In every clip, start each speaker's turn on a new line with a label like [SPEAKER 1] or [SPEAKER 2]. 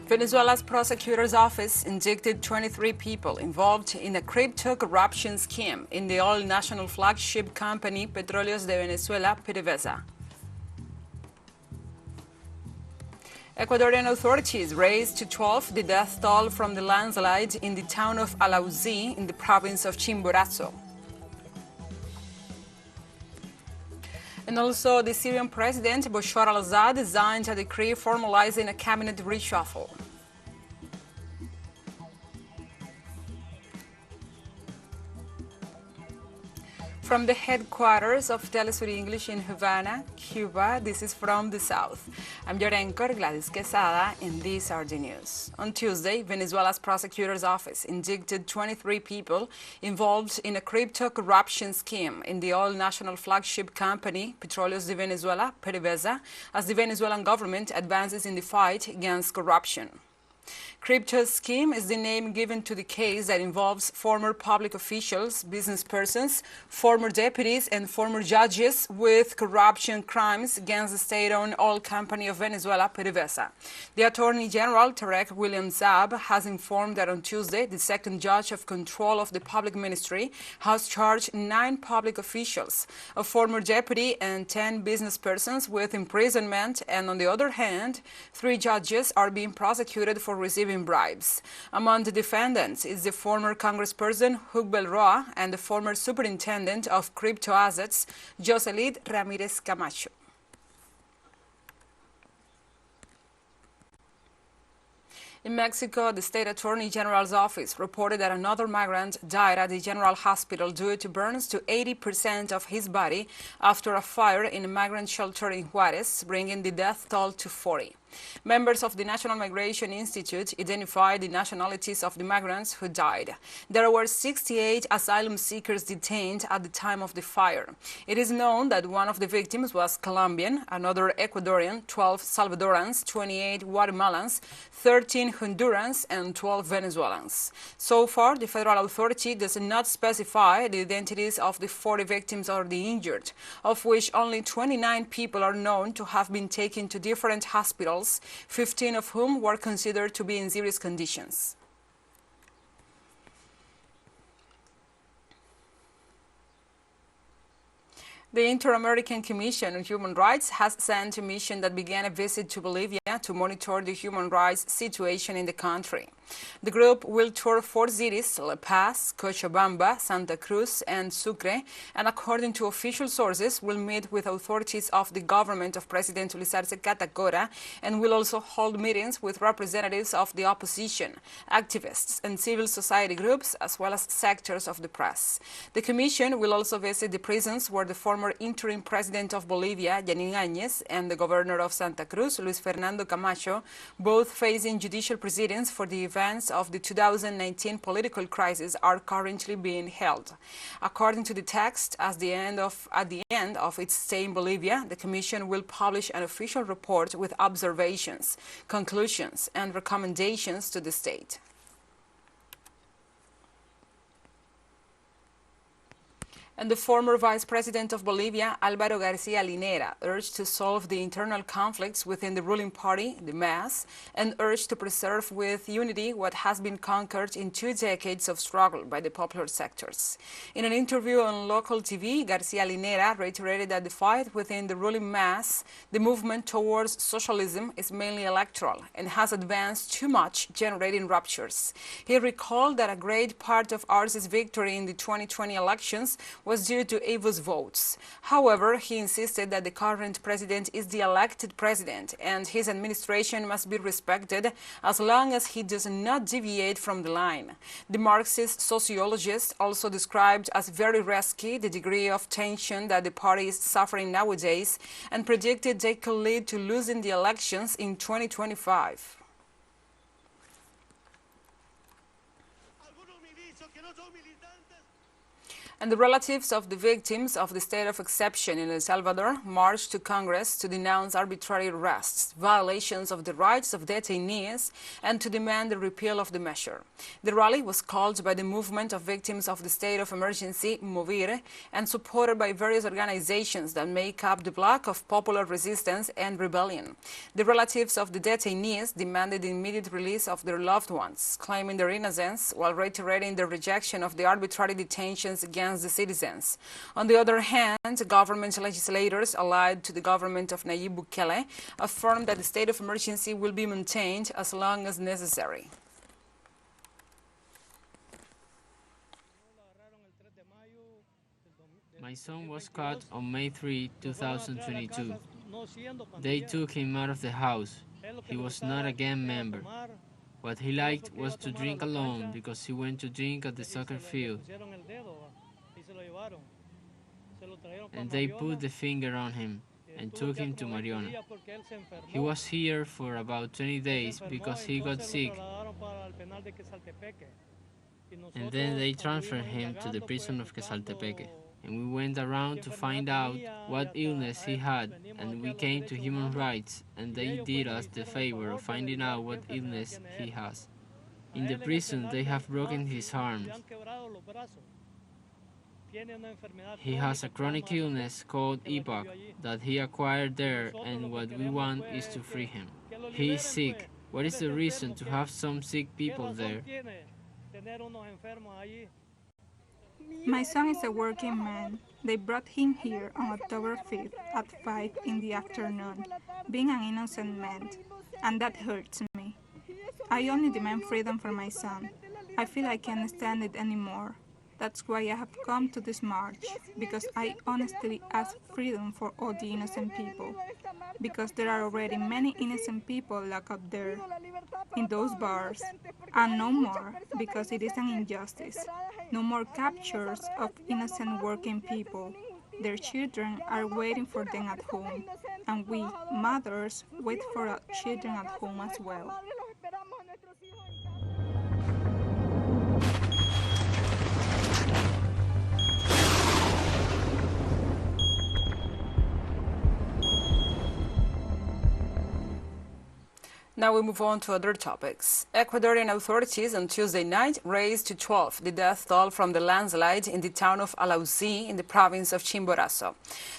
[SPEAKER 1] Venezuela's prosecutor's office indicted 23 people involved in a crypto corruption scheme in the oil national flagship company Petróleos de Venezuela, PDVSA. Ecuadorian authorities raised to 12 the death toll from the landslide in the town of Alauzí in the province of Chimborazo. And also, the Syrian president, Bashar al-Assad, signed a decree formalizing a cabinet reshuffle. From the headquarters of TeleSUR English in Havana, Cuba, this is From the South. I'm your anchor, Gladys Quesada, and these are the news. On Tuesday, Venezuela's prosecutor's office indicted 23 people involved in a crypto corruption scheme in the oil national flagship company, Petróleos de Venezuela, PDVSA, as the Venezuelan government advances in the fight against corruption. Crypto scheme is the name given to the case that involves former public officials, business persons, former deputies, and former judges with corruption crimes against the state-owned oil company of Venezuela, PDVSA. The Attorney General, Tarek William Saab, has informed that on Tuesday, the second judge of control of the public ministry has charged 9 public officials, a former deputy, and 10 business persons with imprisonment, and on the other hand, 3 judges are being prosecuted for receiving bribes. Among the defendants is the former congressperson Hugo Belroa and the former superintendent of crypto assets, Jocelyn Ramirez Camacho. In Mexico, the state attorney general's office reported that another migrant died at the general hospital due to burns to 80% of his body after a fire in a migrant shelter in Juarez, bringing the death toll to 40. Members of the National Migration Institute identified the nationalities of the migrants who died. There were 68 asylum seekers detained at the time of the fire. It is known that one of the victims was Colombian, another Ecuadorian, 12 Salvadorans, 28 Guatemalans, 13 Hondurans, and 12 Venezuelans. So far, the federal authority does not specify the identities of the 40 victims or the injured, of which only 29 people are known to have been taken to different hospitals, 15 of whom were considered to be in serious conditions. The InterAmerican Commission on Human Rights has sent a mission that began a visit to Bolivia to monitor the human rights situation in the country. The group will tour 4 cities, La Paz, Cochabamba, Santa Cruz, and Sucre, and according to official sources, will meet with authorities of the government of President Ulises Catacora and will also hold meetings with representatives of the opposition, activists, and civil society groups, as well as sectors of the press. The commission will also visit the prisons where the former interim president of Bolivia, Yanin Áñez, and the governor of Santa Cruz, Luis Fernando Camacho, both facing judicial proceedings for the events of the 2019 political crisis, are currently being held. According to the text, at the end of its stay in Bolivia, the Commission will publish an official report with observations, conclusions, and recommendations to the state. And the former vice president of Bolivia, Alvaro Garcia Linera, urged to solve the internal conflicts within the ruling party, the MAS, and urged to preserve with unity what has been conquered in 2 decades of struggle by the popular sectors. In an interview on local TV, Garcia Linera reiterated that the fight within the ruling MAS, the movement towards socialism, is mainly electoral and has advanced too much, generating ruptures. He recalled that a great part of Arce's victory in the 2020 elections was due to Evo's votes. However, he insisted that the current president is the elected president and his administration must be respected as long as he does not deviate from the line. The Marxist sociologist also described as very risky the degree of tension that the party is suffering nowadays and predicted they could lead to losing the elections in 2025. And the relatives of the victims of the state of exception in El Salvador marched to Congress to denounce arbitrary arrests, violations of the rights of detainees, and to demand the repeal of the measure. The rally was called by the Movement of Victims of the State of Emergency, MOVIR, and supported by various organizations that make up the bloc of popular resistance and rebellion. The relatives of the detainees demanded the immediate release of their loved ones, claiming their innocence while reiterating their rejection of the arbitrary detentions against the citizens. On the other hand, government legislators allied to the government of Nayib Bukele affirmed that the state of emergency will be maintained as long as necessary.
[SPEAKER 2] My son was caught on May 3, 2022. They took him out of the house. He was not a gang member. What he liked was to drink alone because he went to drink at the soccer field. And they put the finger on him and took him to Mariona. He was here for about 20 days because he got sick. And then they transferred him to the prison of Quesaltepeque. And we went around to find out what illness he had, and we came to human rights, and they did us the favor of finding out what illness he has. In the prison, they have broken his arms. He has a chronic illness called EPOC that he acquired there, and what we want is to free him. He is sick. What is the reason to have some sick people there?
[SPEAKER 3] My son is a working man. They brought him here on October 5th at 5 in the afternoon, being an innocent man, and that hurts me. I only demand freedom for my son. I feel I can't stand it anymore. That's why I have come to this march, because I honestly ask freedom for all the innocent people, because there are already many innocent people locked up there, in those bars, and no more, because it is an injustice. No more captures of innocent working people. Their children are waiting for them at home, and we, mothers, wait for our children at home as well.
[SPEAKER 1] Now we move on to other topics. Ecuadorian authorities on Tuesday night raised to 12 the death toll from the landslide in the town of Alausí in the province of Chimborazo.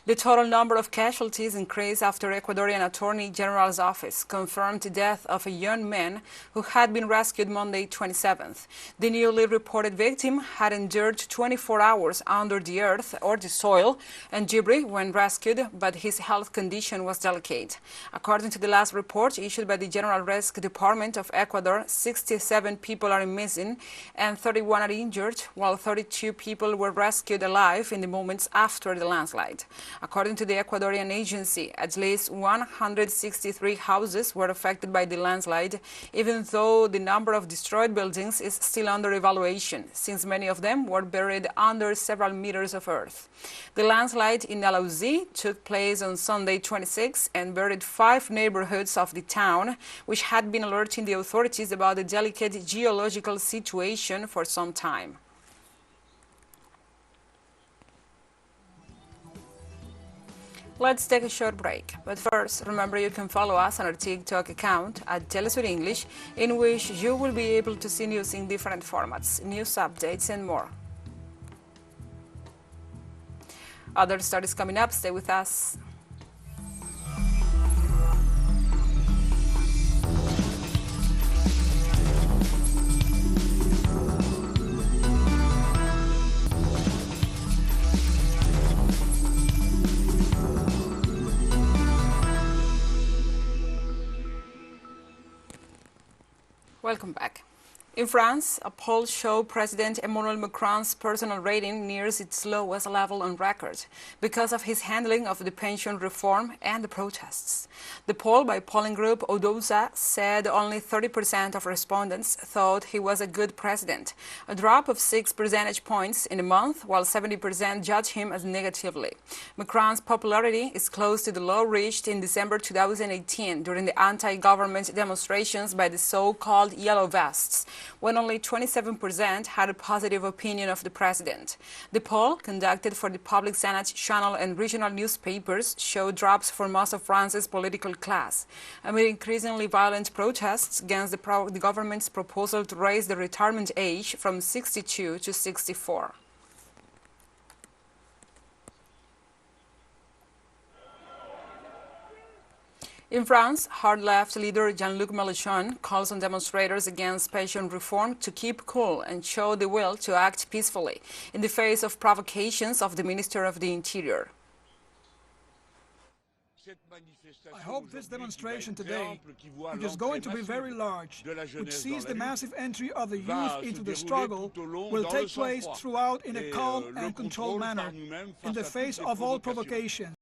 [SPEAKER 1] The total number of casualties increased after Ecuadorian Attorney General's office confirmed the death of a young man who had been rescued Monday 27th. The newly reported victim had endured 24 hours under the earth or the soil and debris when rescued, but his health condition was delicate. According to the last report issued by the General Rescue Department of Ecuador, 67 people are missing and 31 are injured, while 32 people were rescued alive in the moments after the landslide. According to the Ecuadorian agency, at least 163 houses were affected by the landslide, even though the number of destroyed buildings is still under evaluation, since many of them were buried under several meters of earth. The landslide in Alausí took place on Sunday 26 and buried 5 neighborhoods of the town, which had been alerting the authorities about the delicate geological situation for some time. Let's take a short break. But first, remember you can follow us on our TikTok account at TeleSUR English, in which you will be able to see news in different formats, news updates, and more. Other stories coming up. Stay with us. Welcome back. In France, a poll showed President Emmanuel Macron's personal rating nears its lowest level on record because of his handling of the pension reform and the protests. The poll by polling group Odosa said only 30% of respondents thought he was a good president, a drop of 6 percentage points in a month, while 70% judged him as negatively. Macron's popularity is close to the low reached in December 2018 during the anti-government demonstrations by the so-called Yellow Vests. when only 27% had a positive opinion of the president. The poll, conducted for the Public Senate channel and regional newspapers, showed drops for most of France's political class, amid increasingly violent protests against the government's proposal to raise the retirement age from 62 to 64. In France, hard-left leader Jean-Luc Mélenchon calls on demonstrators against pension reform to keep cool and show the will to act peacefully in the face of provocations of the Minister of the Interior.
[SPEAKER 4] I hope this demonstration today, which is going to be very large, which sees the massive entry of the youth into the struggle, will take place throughout in a calm and controlled manner, in the face of all provocations.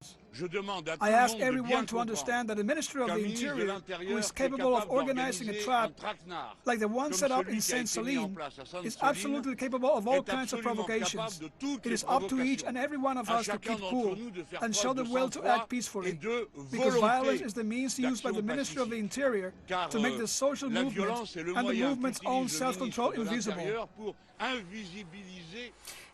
[SPEAKER 4] I ask everyone to understand that the Minister of the Interior, who is capable of organizing a trap like the one set up in Saint-Saline, is absolutely capable of all kinds of provocations. It is up to each and every one of us to keep cool and show the will to act peacefully, because violence is the means used by the Minister of the Interior to make the social movement and the movement's own self-control invisible.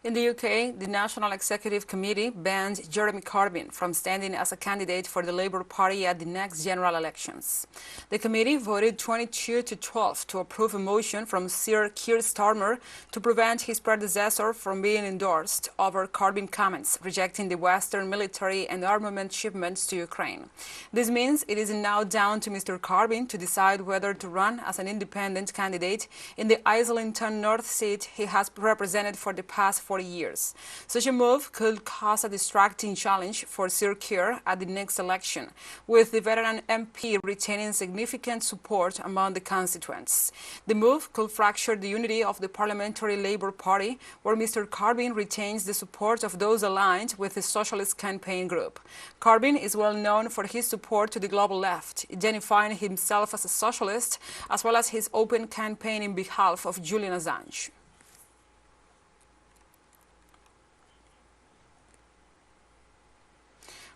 [SPEAKER 1] In the UK, the National Executive Committee banned Jeremy Corbyn from standing as a candidate for the Labour Party at the next general elections. The committee voted 22 to 12 to approve a motion from Sir Keir Starmer to prevent his predecessor from being endorsed over Corbyn comments rejecting the Western military and armament shipments to Ukraine. This means it is now down to Mr. Corbyn to decide whether to run as an independent candidate in the Islington North seat he has represented for the past 40 years. Such a move could cause a distracting challenge for Sir Keir at the next election, with the veteran MP retaining significant support among the constituents. The move could fracture the unity of the Parliamentary Labour Party, where Mr. Corbyn retains the support of those aligned with the Socialist Campaign Group. Corbyn is well known for his support to the global left, identifying himself as a socialist, as well as his open campaign in behalf of Julian Assange.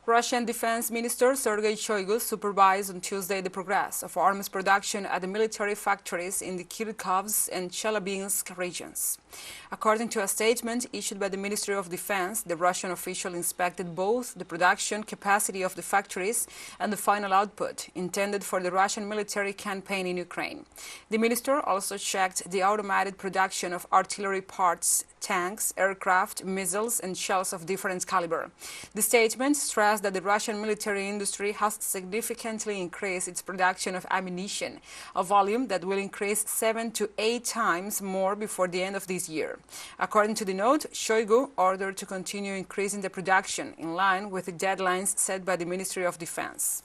[SPEAKER 1] Russian Defense Minister Sergei Shoigu supervised on Tuesday the progress of arms production at the military factories in the Kharkov and Chelyabinsk regions. According to a statement issued by the Ministry of Defense, the Russian official inspected both the production capacity of the factories and the final output intended for the Russian military campaign in Ukraine. The minister also checked the automated production of artillery parts, tanks, aircraft, missiles, and shells of different caliber. The statement stressed that the Russian military industry has significantly increased its production of ammunition, a volume that will increase 7 to 8 times more before the end of this year. According to the note, Shoigu ordered to continue increasing the production in line with the deadlines set by the Ministry of Defense.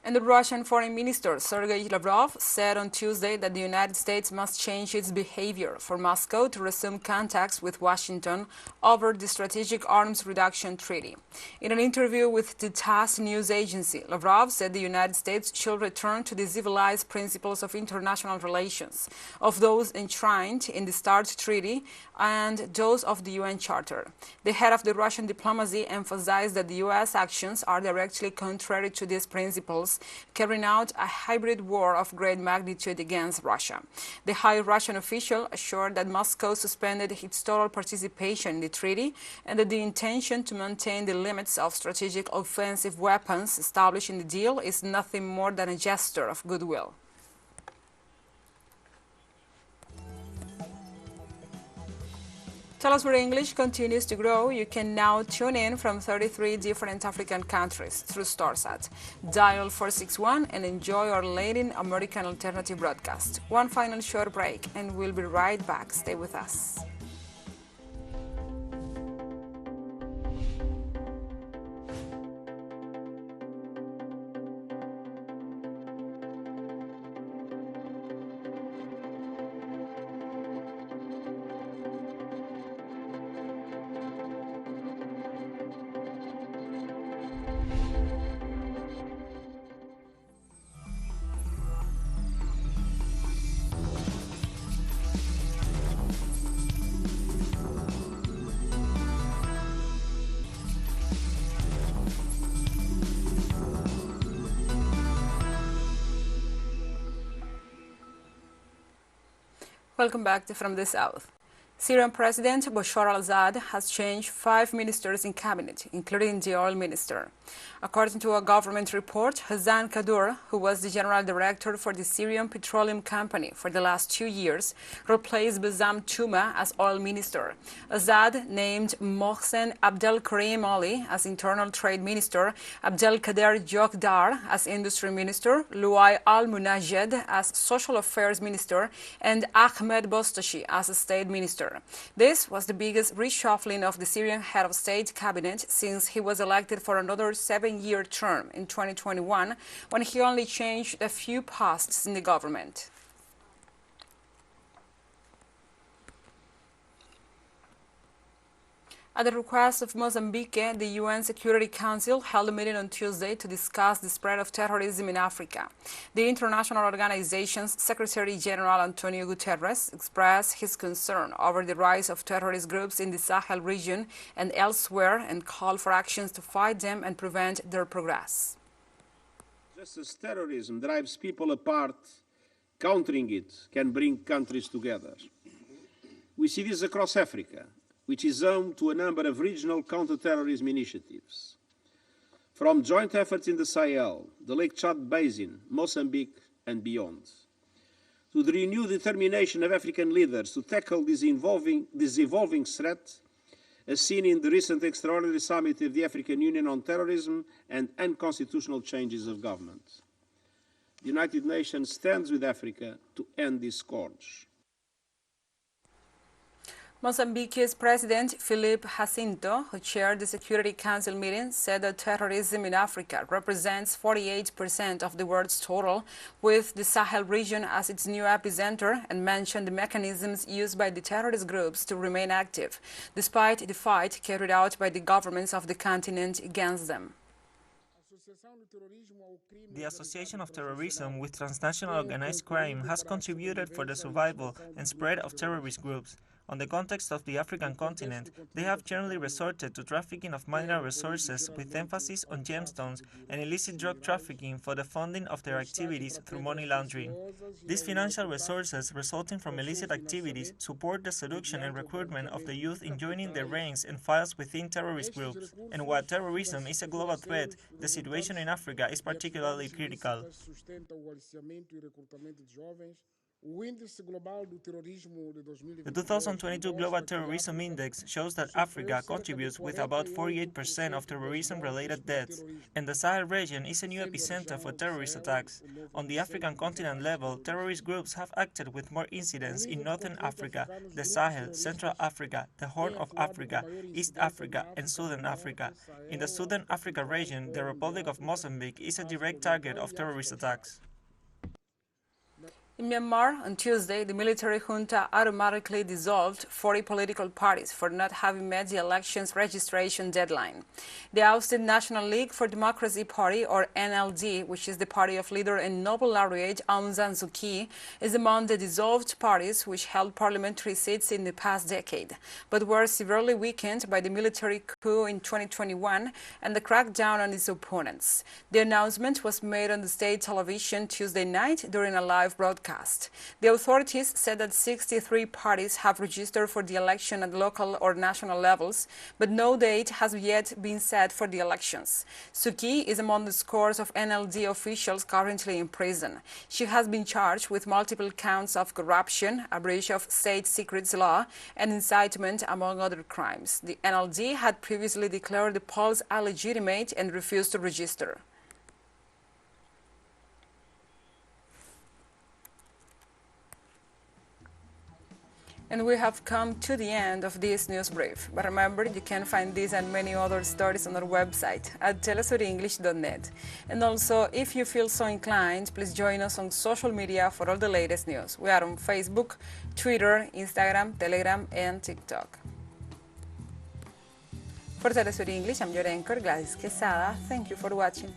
[SPEAKER 1] And the Russian Foreign Minister Sergei Lavrov said on Tuesday that the United States must change its behavior for Moscow to resume contacts with Washington over the Strategic Arms Reduction Treaty. In an interview with the TASS news agency, Lavrov said the United States should return to the civilized principles of international relations, of those enshrined in the START Treaty and those of the UN Charter. The head of the Russian diplomacy emphasized that the U.S. actions are directly contrary to these principles, carrying out a hybrid war of great magnitude against Russia. The high Russian official assured that Moscow suspended its total participation in the treaty and that the intention to maintain the limits of strategic offensive weapons established in the deal is nothing more than a gesture of goodwill. TeleSUR English continues to grow. You can now tune in from 33 different African countries through StarSat. Dial 461 and enjoy our Latin American alternative broadcast. One final short break and we'll be right back. Stay with us. Welcome back to From the South. Syrian President Bashar al-Assad has changed 5 ministers in cabinet, including the oil minister. According to a government report, Hassan Kadur, who was the general director for the Syrian Petroleum Company for the last 2 years, replaced Bassam Touma as oil minister. Assad named Mohsen Abdelkarim Ali as internal trade minister, Abdelkader Jokdar as industry minister, Louai al-Munajed as social affairs minister, and Ahmed Bostashi as a state minister. This was the biggest reshuffling of the Syrian head of state cabinet since he was elected for another 7-year term in 2021, when he only changed a few posts in the government. At the request of Mozambique, the UN Security Council held a meeting on Tuesday to discuss the spread of terrorism in Africa. The international organization's Secretary General Antonio Guterres expressed his concern over the rise of terrorist groups in the Sahel region and elsewhere and called for actions to fight them and prevent their progress.
[SPEAKER 5] Just as terrorism drives people apart, countering it can bring countries together. We see this across Africa, which is home to a number of regional counter-terrorism initiatives. From joint efforts in the Sahel, the Lake Chad Basin, Mozambique, and beyond, to the renewed determination of African leaders to tackle this evolving threat, as seen in the recent extraordinary summit of the African Union on terrorism and unconstitutional changes of government. The United Nations stands with Africa to end this scourge.
[SPEAKER 1] Mozambique's President Filipe Jacinto, who chaired the Security Council meeting, said that terrorism in Africa represents 48% of the world's total, with the Sahel region as its new epicenter, and mentioned the mechanisms used by the terrorist groups to remain active, despite the fight carried out by the governments of the continent against them.
[SPEAKER 6] The association of terrorism with transnational organized crime has contributed for the survival and spread of terrorist groups. On the context of the African continent, they have generally resorted to trafficking of mineral resources with emphasis on gemstones and illicit drug trafficking for the funding of their activities through money laundering. These financial resources resulting from illicit activities support the seduction and recruitment of the youth in joining the ranks and files within terrorist groups. And while terrorism is a global threat, the situation in Africa is particularly critical. The 2022 Global Terrorism Index shows that Africa contributes with about 48% of terrorism-related deaths, and the Sahel region is a new epicenter for terrorist attacks. On the African continent level, terrorist groups have acted with more incidents in Northern Africa, the Sahel, Central Africa, the Horn of Africa, East Africa, and Southern Africa. In the Southern Africa region, the Republic of Mozambique is a direct target of terrorist attacks.
[SPEAKER 1] In Myanmar, on Tuesday, the military junta automatically dissolved 40 political parties for not having met the elections registration deadline. The ousted National League for Democracy Party, or NLD, which is the party of leader and Nobel laureate Aung San Suu Kyi, is among the dissolved parties which held parliamentary seats in the past decade, but were severely weakened by the military coup in 2021 and the crackdown on its opponents. The announcement was made on the state television Tuesday night during a live broadcast. The authorities said that 63 parties have registered for the election at local or national levels, but no date has yet been set for the elections. Suu Kyi is among the scores of NLD officials currently in prison. She has been charged with multiple counts of corruption, a breach of state secrets law, and incitement, among other crimes. The NLD had previously declared the polls illegitimate and refused to register. And we have come to the end of this news brief. But remember, you can find this and many other stories on our website at telesurenglish.net. And also, if you feel so inclined, please join us on social media for all the latest news. We are on Facebook, Twitter, Instagram, Telegram, and TikTok. For TeleSUR English, I'm your anchor, Gladys Quesada. Thank you for watching.